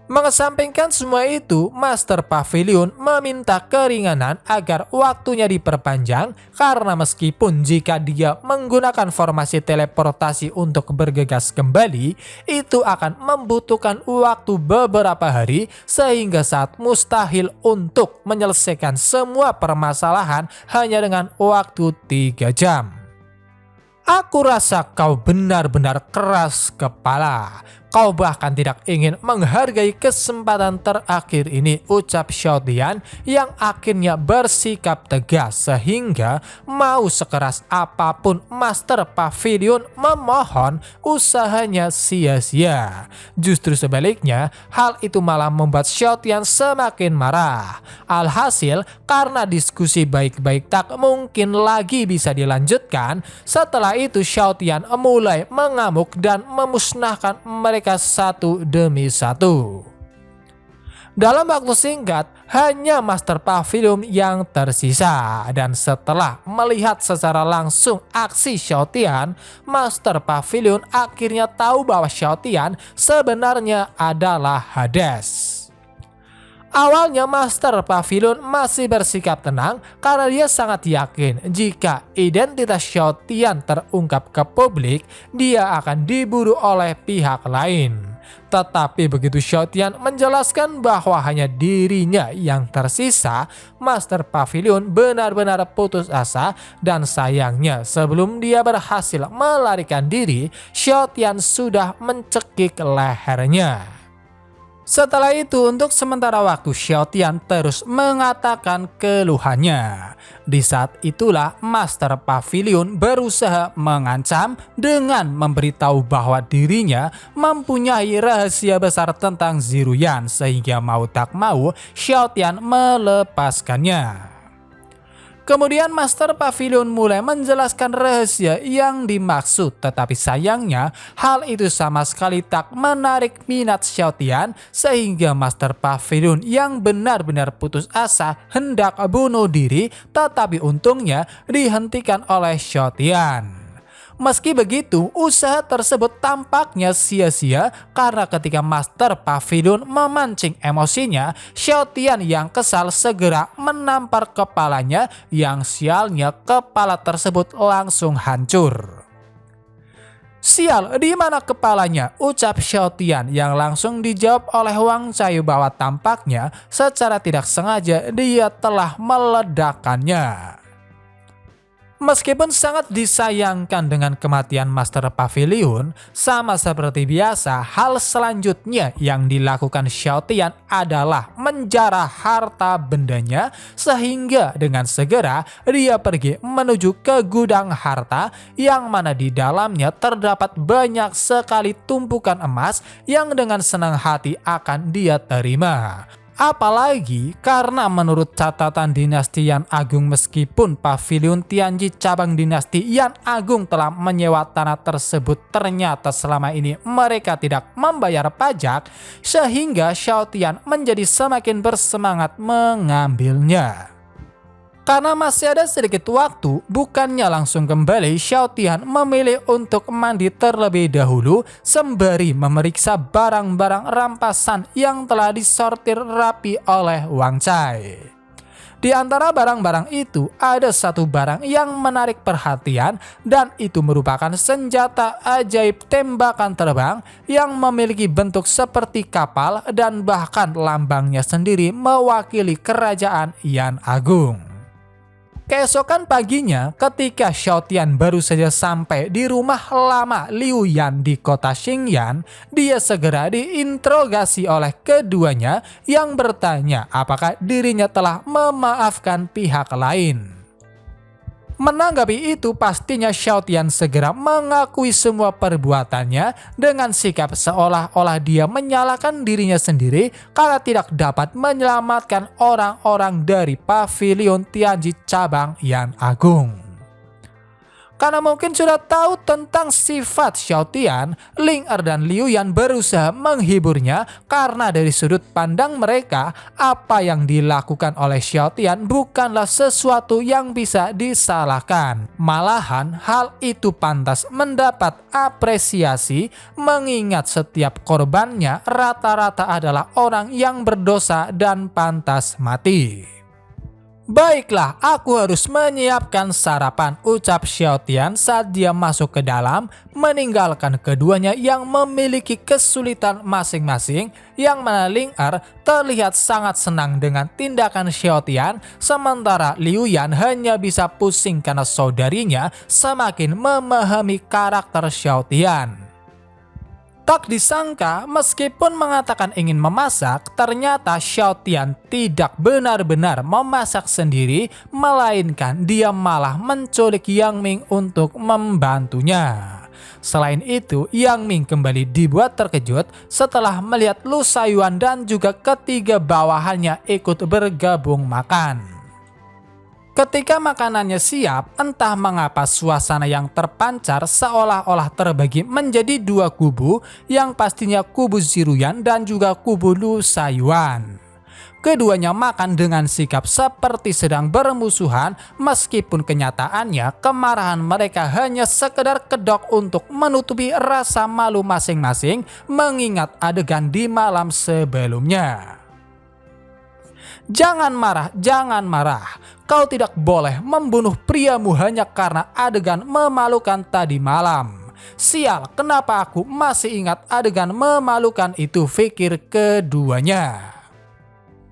S1: Mengesampingkan semua itu, Master Pavilion meminta keringanan agar waktunya diperpanjang karena meskipun jika dia menggunakan formasi teleportasi untuk bergegas kembali, itu akan membutuhkan waktu beberapa hari sehingga saat mustahil untuk menyelesaikan semua permasalahan hanya dengan waktu 3 jam. Aku rasa kau benar-benar keras kepala. Kau bahkan tidak ingin menghargai kesempatan terakhir ini, ucap Xiao Tian yang akhirnya bersikap tegas sehingga mau sekeras apapun Master Pavilion memohon, usahanya sia-sia. Justru sebaliknya, hal itu malah membuat Xiao Tian semakin marah. Alhasil, karena diskusi baik-baik tak mungkin lagi bisa dilanjutkan, setelah itu Xiao Tian mulai mengamuk dan memusnahkan mereka satu demi satu. Dalam waktu singkat, hanya Master Pavilion yang tersisa dan setelah melihat secara langsung aksi Xiao Tian, Master Pavilion akhirnya tahu bahwa Xiao Tian sebenarnya adalah Hades. Awalnya Master Pavilion masih bersikap tenang karena dia sangat yakin jika identitas Xiao Tian terungkap ke publik, dia akan diburu oleh pihak lain. Tetapi begitu Xiao Tian menjelaskan bahwa hanya dirinya yang tersisa, Master Pavilion benar-benar putus asa dan sayangnya sebelum dia berhasil melarikan diri, Xiao Tian sudah mencekik lehernya. Setelah itu, untuk sementara waktu Xiao Tian terus mengatakan keluhannya. Di saat itulah Master Pavilion berusaha mengancam dengan memberitahu bahwa dirinya mempunyai rahasia besar tentang Ziruyan sehingga mau tak mau Xiao Tian melepaskannya. Kemudian Master Pavilion mulai menjelaskan rahasia yang dimaksud, tetapi sayangnya hal itu sama sekali tak menarik minat Xiao Tian sehingga Master Pavilion yang benar-benar putus asa hendak bunuh diri, tetapi untungnya dihentikan oleh Xiao Tian. Meski begitu, usaha tersebut tampaknya sia-sia karena ketika Master Pavilion memancing emosinya, Xiao Tian yang kesal segera menampar kepalanya yang sialnya kepala tersebut langsung hancur. "Sial, di mana kepalanya?" ucap Xiao Tian yang langsung dijawab oleh Wang Cai bahwa tampaknya secara tidak sengaja dia telah meledakkannya. Meskipun sangat disayangkan dengan kematian Master Pavilion, sama seperti biasa, hal selanjutnya yang dilakukan Xiao Tian adalah menjarah harta bendanya sehingga dengan segera dia pergi menuju ke gudang harta yang mana di dalamnya terdapat banyak sekali tumpukan emas yang dengan senang hati akan dia terima. Apalagi karena menurut catatan dinasti Yan Agung, meskipun Pavilion Tianji cabang dinasti Yan Agung telah menyewa tanah tersebut, ternyata selama ini mereka tidak membayar pajak sehingga Xiao Tian menjadi semakin bersemangat mengambilnya. Karena masih ada sedikit waktu, bukannya langsung kembali, Xiao Tian memilih untuk mandi terlebih dahulu sembari memeriksa barang-barang rampasan yang telah disortir rapi oleh Wang Cai. Di antara barang-barang itu ada satu barang yang menarik perhatian, dan itu merupakan senjata ajaib tembakan terbang yang memiliki bentuk seperti kapal dan bahkan lambangnya sendiri mewakili kerajaan Yan Agung. Keesokan paginya, ketika Xiao Tian baru saja sampai di rumah lama Liu Yan di kota Xingyan, dia segera diinterogasi oleh keduanya yang bertanya apakah dirinya telah memaafkan pihak lain. Menanggapi itu, pastinya Xiao Tian segera mengakui semua perbuatannya dengan sikap seolah-olah dia menyalahkan dirinya sendiri karena tidak dapat menyelamatkan orang-orang dari Pavilion Tianji cabang Yan Agung. Karena mungkin sudah tahu tentang sifat Xiao Tian, Ling Er dan Liu Yan berusaha menghiburnya karena dari sudut pandang mereka, apa yang dilakukan oleh Xiao Tian bukanlah sesuatu yang bisa disalahkan. Malahan hal itu pantas mendapat apresiasi mengingat setiap korbannya rata-rata adalah orang yang berdosa dan pantas mati. "Baiklah, aku harus menyiapkan sarapan," ucap Xiao Tian saat dia masuk ke dalam, meninggalkan keduanya yang memiliki kesulitan masing-masing, yang mana Ling Er terlihat sangat senang dengan tindakan Xiao Tian, sementara Liu Yan hanya bisa pusing karena saudarinya semakin memahami karakter Xiao Tian. Tak disangka, meskipun mengatakan ingin memasak, ternyata Xiao Tian tidak benar-benar memasak sendiri, melainkan dia malah menculik Yang Ming untuk membantunya. Selain itu, Yang Ming kembali dibuat terkejut setelah melihat Lu Shaiyuan dan juga ketiga bawahannya ikut bergabung makan. Ketika makanannya siap, entah mengapa suasana yang terpancar seolah-olah terbagi menjadi dua kubu, yang pastinya kubu Ziruyan dan juga kubu Lu Shaiyuan. Keduanya makan dengan sikap seperti sedang bermusuhan, meskipun kenyataannya kemarahan mereka hanya sekedar kedok untuk menutupi rasa malu masing-masing mengingat adegan di malam sebelumnya. "Jangan marah, jangan marah. Kau tidak boleh membunuh priamu hanya karena adegan memalukan tadi malam. Sial, kenapa aku masih ingat adegan memalukan itu?" pikir keduanya.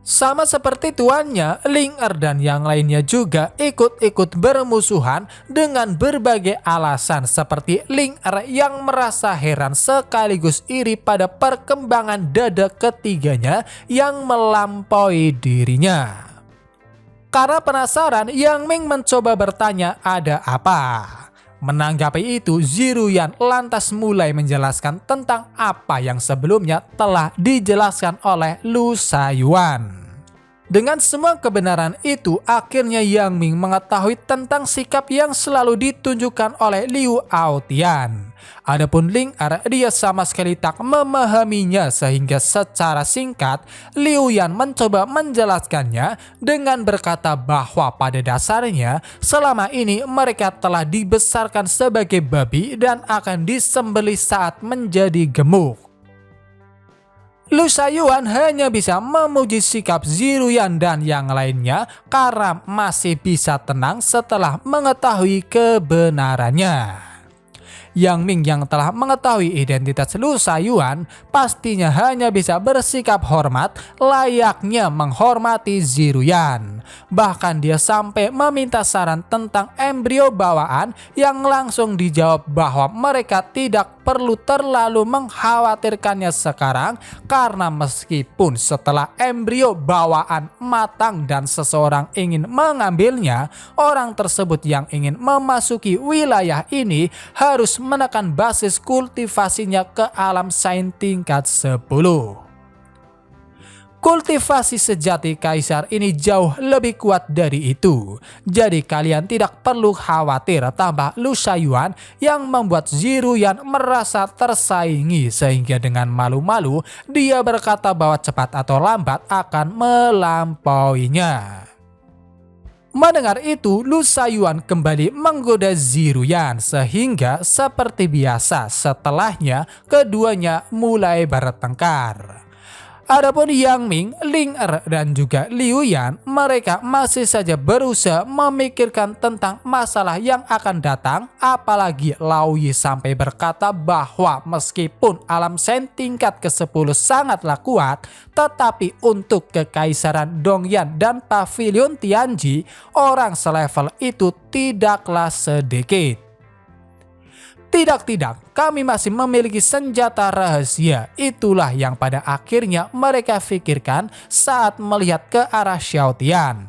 S1: Sama seperti tuannya, Ling Er dan yang lainnya juga ikut-ikut bermusuhan dengan berbagai alasan, seperti Ling Er yang merasa heran sekaligus iri pada perkembangan dada ketiganya yang melampaui dirinya. Karena penasaran, Yang Ming mencoba bertanya ada apa. Menanggapi itu, Ziruyan lantas mulai menjelaskan tentang apa yang sebelumnya telah dijelaskan oleh Lu Shaiyuan. Dengan semua kebenaran itu, akhirnya Yang Ming mengetahui tentang sikap yang selalu ditunjukkan oleh Liu Aotian. Adapun Ling Er, dia sama sekali tak memahaminya, sehingga secara singkat Liu Yan mencoba menjelaskannya dengan berkata bahwa pada dasarnya selama ini mereka telah dibesarkan sebagai babi dan akan disembelih saat menjadi gemuk. Lu Shaoyuan hanya bisa memuji sikap Ziruyan dan yang lainnya karena masih bisa tenang setelah mengetahui kebenarannya. Yang Ming yang telah mengetahui identitas Lu Shaoyuan pastinya hanya bisa bersikap hormat layaknya menghormati Ziruyan. Bahkan dia sampai meminta saran tentang embrio bawaan yang langsung dijawab bahwa mereka tidak perlu terlalu mengkhawatirkannya sekarang karena meskipun setelah embrio bawaan matang dan seseorang ingin mengambilnya, orang tersebut yang ingin memasuki wilayah ini harus menekan basis kultivasinya ke alam sains tingkat 10. Kultivasi sejati kaisar ini jauh lebih kuat dari itu. Jadi kalian tidak perlu khawatir, tambah Lu Shaoyuan yang membuat Ziruyan merasa tersaingi sehingga dengan malu-malu dia berkata bahwa cepat atau lambat akan melampauinya. Mendengar itu, Lu Shaoyuan kembali menggoda Ziruyan sehingga seperti biasa setelahnya keduanya mulai bertengkar. Adapun Yang Ming, Ling Er, dan juga Liu Yan, mereka masih saja berusaha memikirkan tentang masalah yang akan datang, apalagi Lao Yi sampai berkata bahwa meskipun alam sains tingkat ke-10 sangatlah kuat, tetapi untuk kekaisaran Dongyan dan Pavilion Tianji, orang selevel itu tidaklah sedikit. Tidak, kami masih memiliki senjata rahasia. Itulah yang pada akhirnya mereka pikirkan saat melihat ke arah Xiao Tian.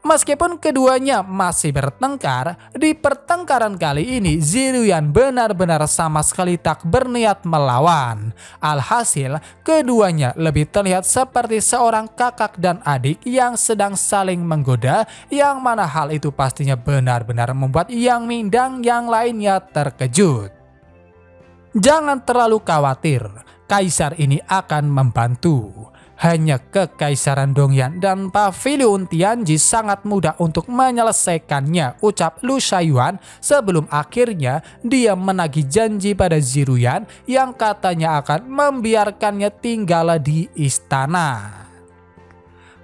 S1: Meskipun keduanya masih bertengkar, di pertengkaran kali ini Ziruyan benar-benar sama sekali tak berniat melawan. Alhasil, keduanya lebih terlihat seperti seorang kakak dan adik yang sedang saling menggoda, yang mana hal itu pastinya benar-benar membuat Yang Ming dan yang lainnya terkejut. Jangan terlalu khawatir, kaisar ini akan membantu. Hanya kekaisaran Dongyan dan Pavilion Tianji sangat mudah untuk menyelesaikannya, ucap Lu Shaoyuan sebelum akhirnya dia menagih janji pada Ziruyan yang katanya akan membiarkannya tinggal di istana.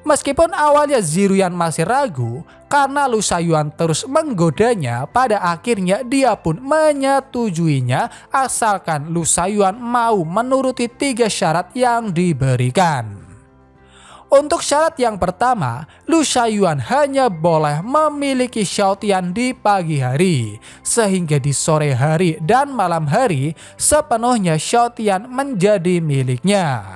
S1: Meskipun awalnya Ziruyan masih ragu karena Lu Shaoyuan terus menggodanya, pada akhirnya dia pun menyetujuinya asalkan Lu Shaoyuan mau menuruti 3 syarat yang diberikan. Untuk syarat yang pertama, Lu Shaoyuan hanya boleh memiliki Xiao Tian di pagi hari, sehingga di sore hari dan malam hari sepenuhnya Xiao Tian menjadi miliknya.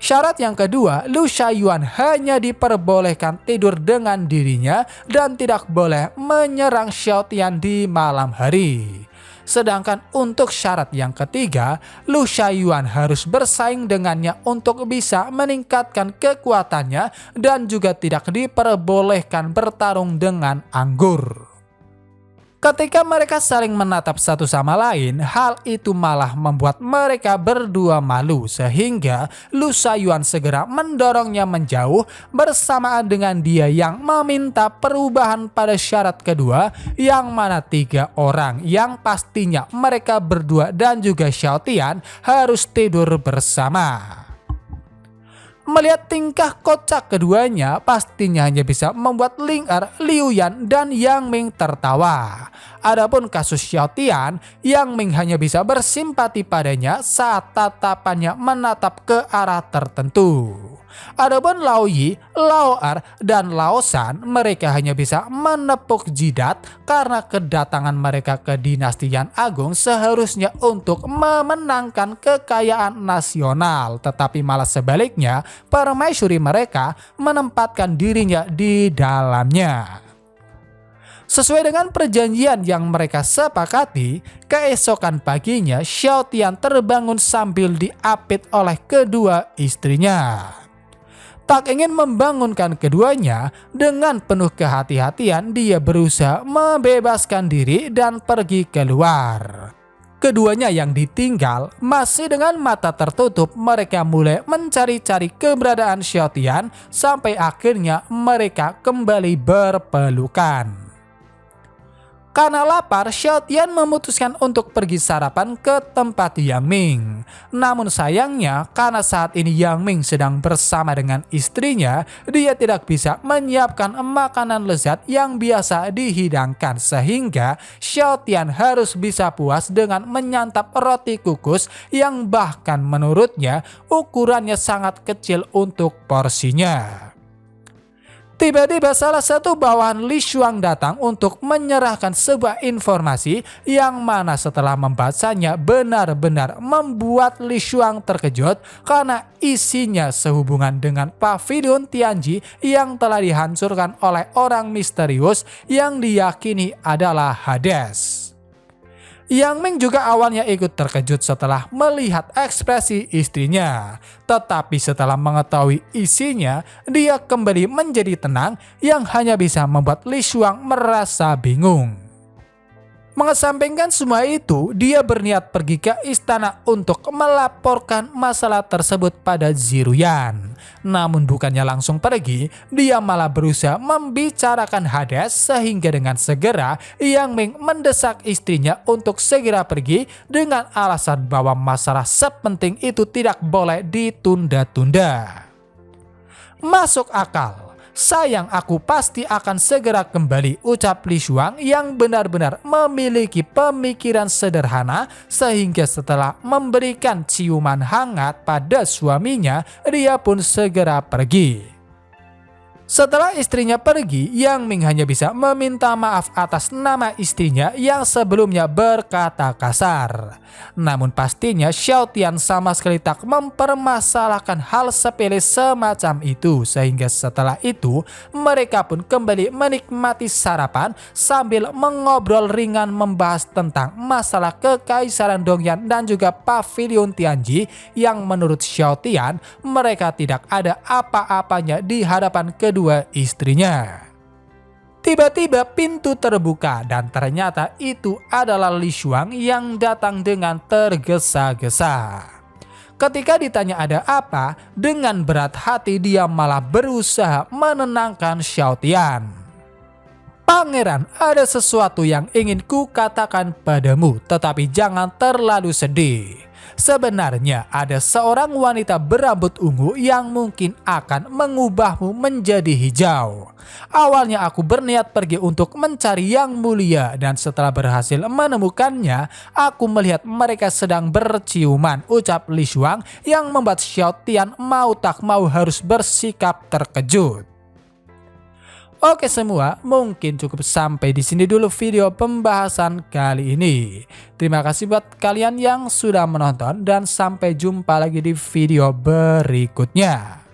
S1: Syarat yang kedua, Lu Shaoyuan hanya diperbolehkan tidur dengan dirinya dan tidak boleh menyerang Xiao Tian di malam hari. Sedangkan untuk syarat yang ketiga, Lu Shaoyuan harus bersaing dengannya untuk bisa meningkatkan kekuatannya dan juga tidak diperbolehkan bertarung dengan anggur. Ketika mereka saling menatap satu sama lain, hal itu malah membuat mereka berdua malu sehingga Lu Shaoyuan segera mendorongnya menjauh bersamaan dengan dia yang meminta perubahan pada syarat kedua, yang mana 3 orang yang pastinya mereka berdua dan juga Xiao Tian harus tidur bersama. Melihat tingkah kocak keduanya, pastinya hanya bisa membuat Ling Er, Liu Yan, dan Yang Ming tertawa. Adapun kasus Xiao Tian, Yang Ming hanya bisa bersimpati padanya saat tatapannya menatap ke arah tertentu. Adapun Lao Yi, Lao Er, dan Lao Shan, mereka hanya bisa menepuk jidat karena kedatangan mereka ke dinasti Yan Agung seharusnya untuk memenangkan kekayaan nasional, tetapi malah sebaliknya permaisuri mereka menempatkan dirinya di dalamnya. Sesuai dengan perjanjian yang mereka sepakati, keesokan paginya Xiao Tian terbangun sambil diapit oleh kedua istrinya. Tak ingin membangunkan keduanya, dengan penuh kehati-hatian dia berusaha membebaskan diri dan pergi keluar. Keduanya yang ditinggal masih dengan mata tertutup, mereka mulai mencari-cari keberadaan Xiao Tian sampai akhirnya mereka kembali berpelukan. Karena lapar, Xiao Tian memutuskan untuk pergi sarapan ke tempat Yang Ming. Namun sayangnya, karena saat ini Yang Ming sedang bersama dengan istrinya, dia tidak bisa menyiapkan makanan lezat yang biasa dihidangkan, sehingga Xiao Tian harus bisa puas dengan menyantap roti kukus yang bahkan menurutnya ukurannya sangat kecil untuk porsinya. Tiba-tiba salah satu bawahan Li Shuang datang untuk menyerahkan sebuah informasi yang mana setelah membacanya benar-benar membuat Li Shuang terkejut karena isinya sehubungan dengan pavilion Tianji yang telah dihancurkan oleh orang misterius yang diyakini adalah Hades. Yang Ming juga awalnya ikut terkejut setelah melihat ekspresi istrinya. Tetapi setelah mengetahui isinya, dia kembali menjadi tenang yang hanya bisa membuat Li Shuang merasa bingung. Mengesampingkan semua itu, dia berniat pergi ke istana untuk melaporkan masalah tersebut pada Ziruyan. Namun bukannya langsung pergi, dia malah berusaha membicarakan Hades sehingga dengan segera Yang Ming mendesak istrinya untuk segera pergi dengan alasan bahwa masalah sepenting itu tidak boleh ditunda-tunda. Masuk akal. Sayang, aku pasti akan segera kembali, ucap Li Shuang yang benar-benar memiliki pemikiran sederhana sehingga setelah memberikan ciuman hangat pada suaminya, dia pun segera pergi. Setelah istrinya pergi, Yang Ming hanya bisa meminta maaf atas nama istrinya yang sebelumnya berkata kasar. Namun pastinya Xiao Tian sama sekali tak mempermasalahkan hal sepele semacam itu, sehingga setelah itu mereka pun kembali menikmati sarapan sambil mengobrol ringan membahas tentang masalah Kekaisaran Dongyan dan juga pavilion Tianji yang menurut Xiao Tian mereka tidak ada apa-apanya di hadapan kedua istrinya. Tiba-tiba pintu terbuka dan ternyata itu adalah Li Shuang yang datang dengan tergesa-gesa. Ketika ditanya ada apa, dengan berat hati dia malah berusaha menenangkan Xiao Tian. Pangeran, ada sesuatu yang ingin ku katakan padamu, tetapi jangan terlalu sedih. Sebenarnya ada seorang wanita berambut ungu yang mungkin akan mengubahmu menjadi hijau. Awalnya aku berniat pergi untuk mencari Yang Mulia dan setelah berhasil menemukannya, aku melihat mereka sedang berciuman, ucap Li Shuang yang membuat Xiao Tian mau tak mau harus bersikap terkejut. Oke semua, mungkin cukup sampai di sini dulu video pembahasan kali ini. Terima kasih buat kalian yang sudah menonton dan sampai jumpa lagi di video berikutnya.